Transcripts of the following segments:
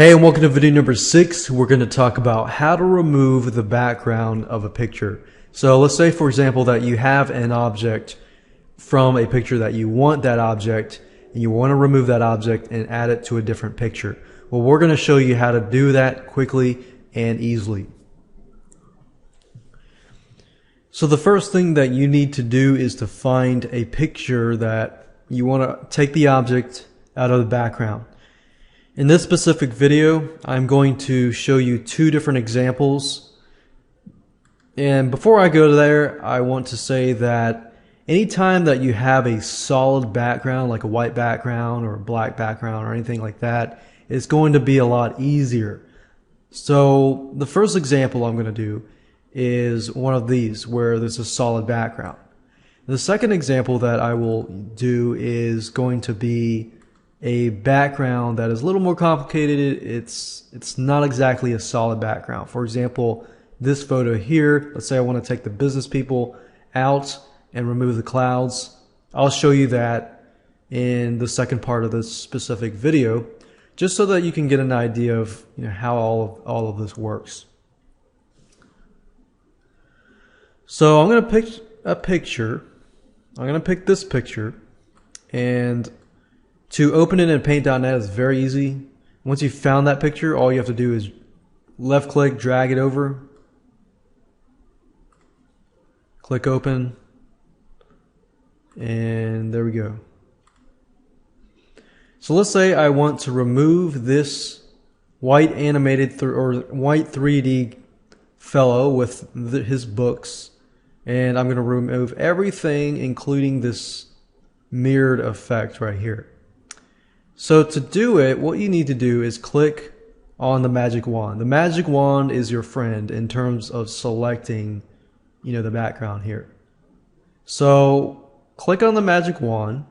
Hey, and welcome to video number 6. We're going to talk about how to remove the background of a picture. So let's say, for example, that you have an object from a picture that you want that object, and you want to remove that object and add it to a different picture. Well, we're going to show you how to do that quickly and easily. So the first thing that you need to do is to find a picture that you want to take the object out of the background. In this specific video, I'm going to show you two different examples. And before I go there, I want to say that anytime that you have a solid background, like a white background or a black background or anything like that, it's going to be a lot easier. So the first example I'm going to do is one of these where there's a solid background. The second example that I will do is going to be a background that is a little more complicated. It's not exactly a solid background. For example, this photo here, let's say I want to take the business people out and remove the clouds. I'll show you that in the second part of this specific video, just so that you can get an idea of how all of this works. So I'm going to pick a picture. I'm going to pick this picture, and to open it in Paint.net is very easy. Once you've found that picture, all you have to do is left click, drag it over, click open, and there we go. So let's say I want to remove this white animated or white 3D fellow with his books, and I'm going to remove everything including this mirrored effect right here. So to do it, what you need to do is click on the magic wand. The magic wand is your friend in terms of selecting, the background here. So click on the magic wand,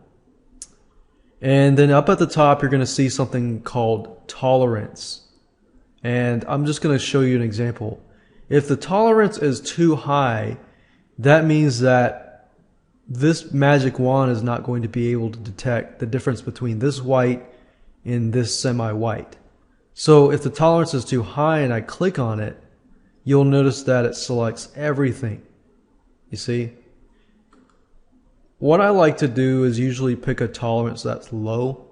and then up at the top you're going to see something called tolerance. And I'm just going to show you an example. If the tolerance is too high, that means that this magic wand is not going to be able to detect the difference between this white and this semi-white. So if the tolerance is too high and I click on it, you'll notice that it selects everything. You see? What I like to do is usually pick a tolerance that's low.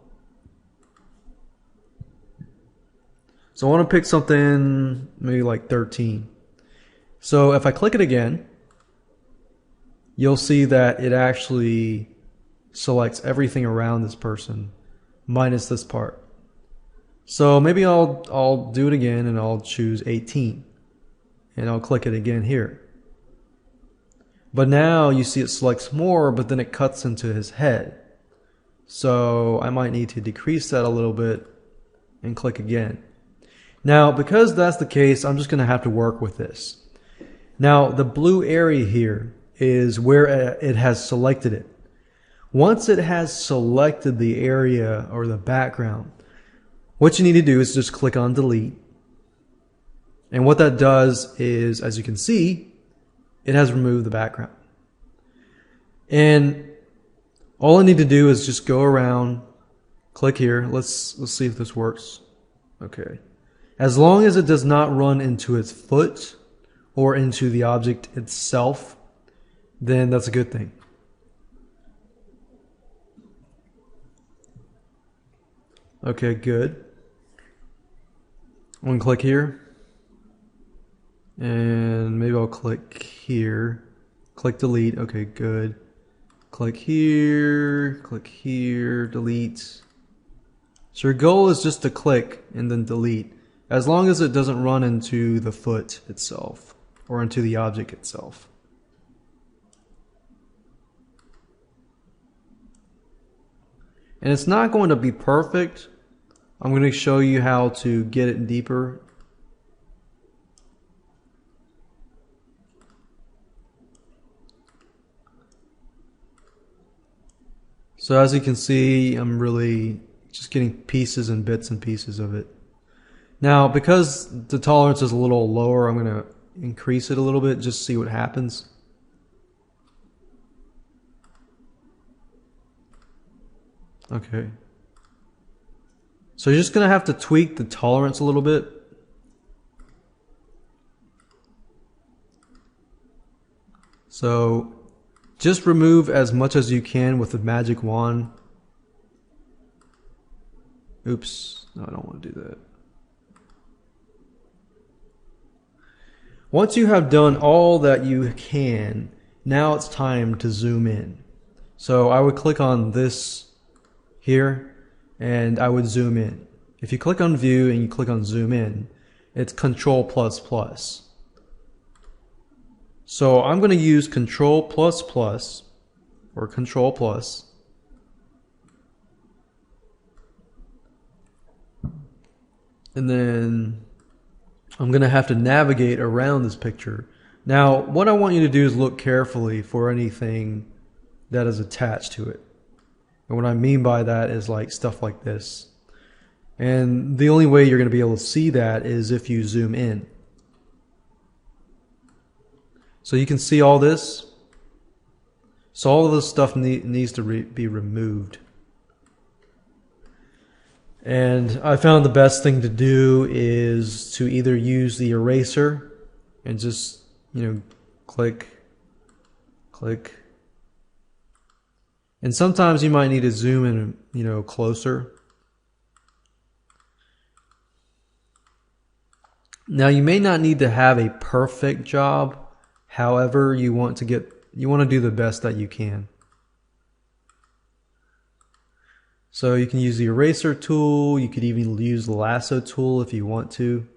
So I want to pick something maybe like 13. So if I click it again, you'll see that it actually selects everything around this person minus this part. So maybe I'll do it again and I'll choose 18 and I'll click it again here. But now you see it selects more, but then it cuts into his head. So I might need to decrease that a little bit and click again. Now because that's the case, I'm just going to have to work with this. Now the blue area here is where it has selected it. Once it has selected the area or the background, what you need to do is just click on delete. And what that does is, as you can see, it has removed the background. And all I need to do is just go around, click here. Let's see if this works. Okay. As long as it does not run into its foot or into the object itself, then that's a good thing. Okay, good. I'm going to click here. And maybe I'll click here. Click delete. Okay, good. Click here, delete. So your goal is just to click and then delete, as long as it doesn't run into the foot itself or into the object itself. And it's not going to be perfect. I'm going to show you how to get it deeper. So as you can see, I'm really just getting pieces and bits and pieces of it. Now, because the tolerance is a little lower, I'm going to increase it a little bit, just see what happens. Okay. So you're just going to have to tweak the tolerance a little bit. So just remove as much as you can with the magic wand. Oops, no, I don't want to do that. Once you have done all that you can, now it's time to zoom in. So I would click on this here and I would zoom in. If you click on view and you click on zoom in, it's Control plus plus. So I'm going to use Control plus plus or Control plus. And then I'm going to have to navigate around this picture. Now, what I want you to do is look carefully for anything that is attached to it. And what I mean by that is like stuff like this. And the only way you're going to be able to see that is if you zoom in. So you can see all this. So all of this stuff needs to be removed. And I found the best thing to do is to either use the eraser and just, click, click. And sometimes you might need to zoom in, closer. Now you may not need to have a perfect job. However, you want to do the best that you can. So you can use the eraser tool. You could even use the lasso tool if you want to.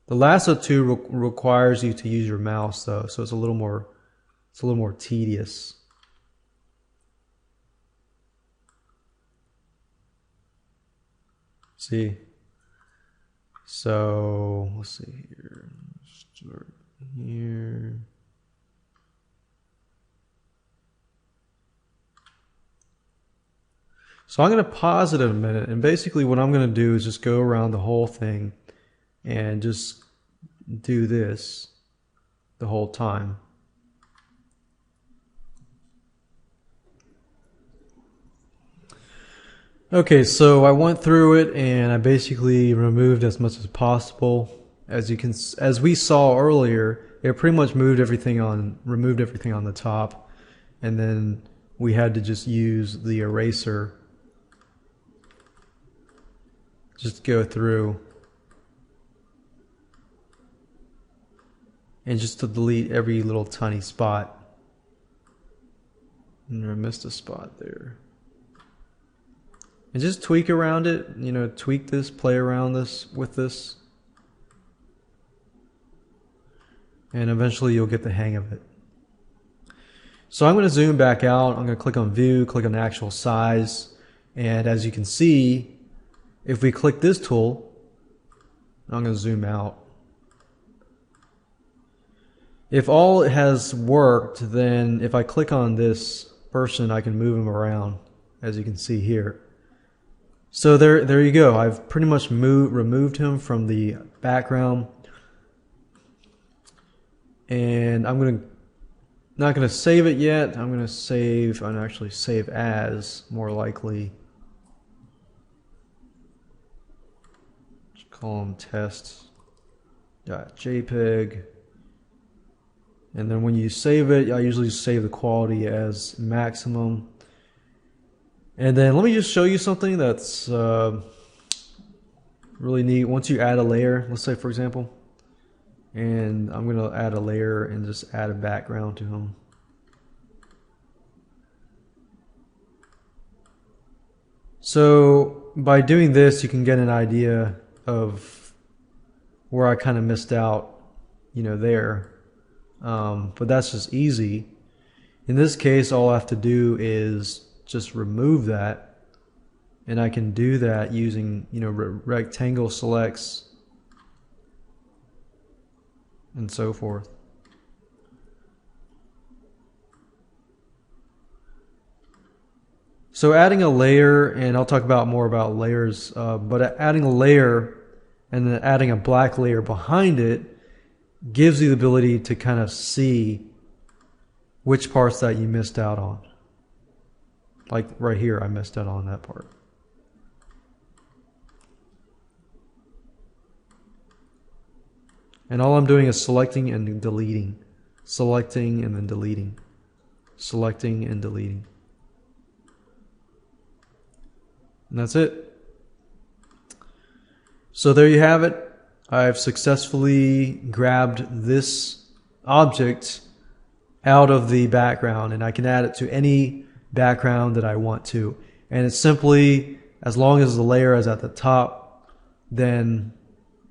The lasso tool requires you to use your mouse though, so it's a little more tedious. See? So let's see here. Start here. So I'm going to pause it in a minute, and basically what I'm going to do is just go around the whole thing and just do this the whole time. Okay, so I went through it and I basically removed as much as possible. As we saw earlier, it pretty much removed everything on the top, and then we had to just use the eraser. Just go through and just to delete every little tiny spot. And I missed a spot there. And just tweak around it, tweak this, play around with this. And eventually you'll get the hang of it. So I'm going to zoom back out. I'm going to click on view, click on actual size. And as you can see, if we click this tool, I'm going to zoom out. If all has worked, then if I click on this person, I can move him around, as you can see here. So there you go. I've pretty much removed him from the background. And I'm not going to save it yet. I'm going to save, and actually save as, more likely. Call them test.jpg. And then when you save it, I usually save the quality as maximum. And then let me just show you something that's really neat. Once you add a layer, let's say for example, and I'm going to add a layer and just add a background to him. So by doing this, you can get an idea of where I kind of missed out, there. But that's just easy. In this case, all I have to do is just remove that, and I can do that using, rectangle selects and so forth. So adding a layer, and I'll talk more about layers, but adding a layer and then adding a black layer behind it gives you the ability to kind of see which parts that you missed out on. Like right here, I missed out on that part. And all I'm doing is selecting and deleting. Selecting and then deleting. Selecting and deleting. And that's it. So there you have it. I've successfully grabbed this object out of the background, and I can add it to any background that I want to. And it's simply, as long as the layer is at the top, then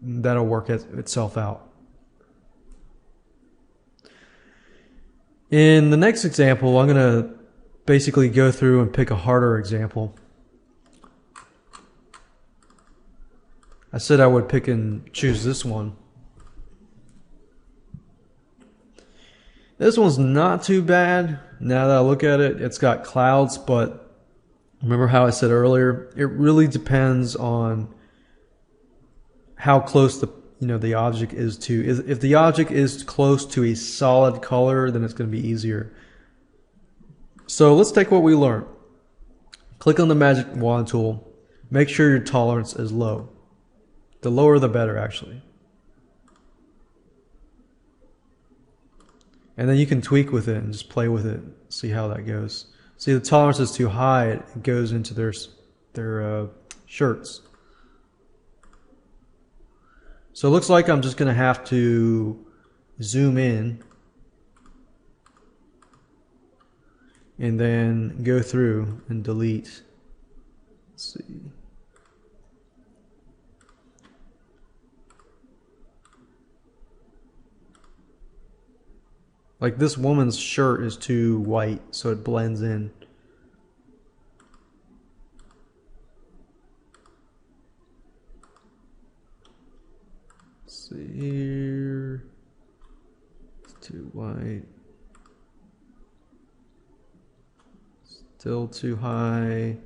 that'll work itself out. In the next example, I'm going to basically go through and pick a harder example. I said I would pick and choose this one. This one's not too bad. Now that I look at it, it's got clouds, but remember how I said earlier, it really depends on how close the object is to. If the object is close to a solid color, then it's going to be easier. So let's take what we learned. Click on the magic wand tool. Make sure your tolerance is low. The lower the better, actually. And then you can tweak with it and just play with it, see how that goes. See, the tolerance is too high, it goes into their shirts. So it looks like I'm just going to have to zoom in and then go through and delete. Let's see. Like this woman's shirt is too white, so it blends in. Let's see here. It's too white. Still too high.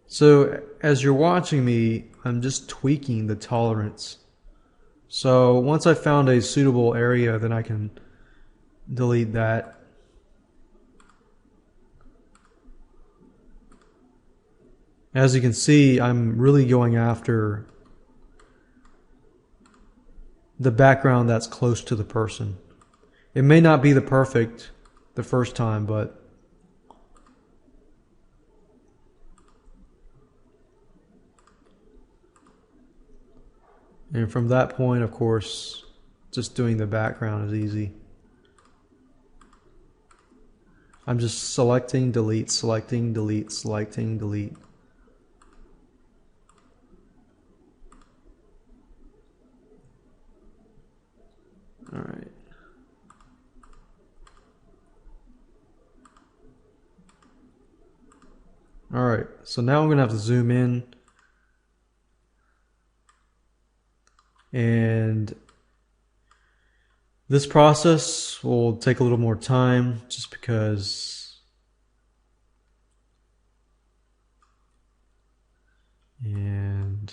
So as you're watching me, I'm just tweaking the tolerance. So once I found a suitable area, then I can delete that. As you can see, I'm really going after the background that's close to the person. It may not be the first time, but and from that point, of course, just doing the background is easy. I'm just selecting, delete, selecting, delete, selecting, delete. All right. All right, so now I'm going to have to zoom in. And this process will take a little more time just because and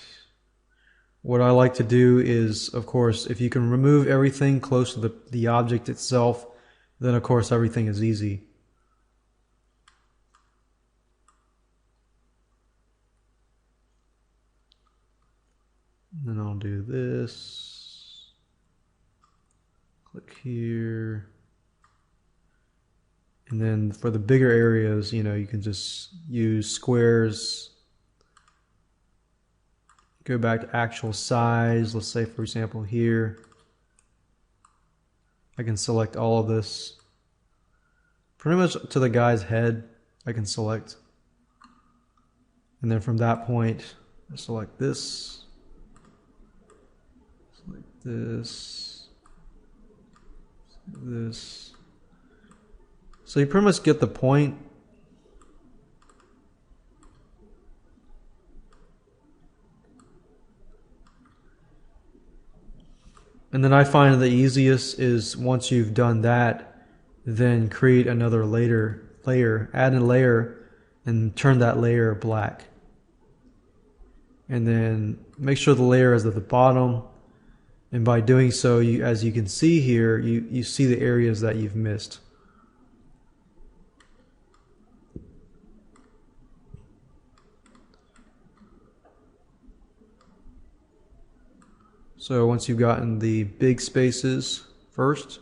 what I like to do is, of course, if you can remove everything close to the object itself, then of course everything is easy. And then I'll do this. Click here. And then for the bigger areas, you can just use squares. Go back to actual size. Let's say, for example, here. I can select all of this. Pretty much to the guy's head, I can select. And then from that point, I select this. Select this. This. So you pretty much get the point. And then I find the easiest is once you've done that, then create another layer, add a layer, and turn that layer black. And then make sure the layer is at the bottom. And by doing so, as you can see here, you see the areas that you've missed. So once you've gotten the big spaces first,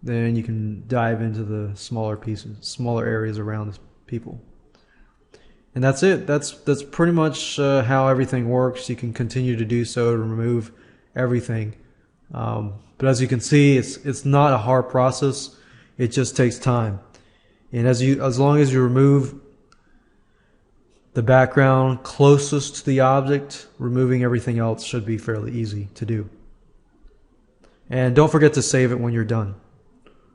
then you can dive into the smaller pieces, smaller areas around the people. And that's it. That's pretty much how everything works. You can continue to do so to remove everything. But as you can see, it's not a hard process. It just takes time. And as long as you remove the background closest to the object, removing everything else should be fairly easy to do. And don't forget to save it when you're done.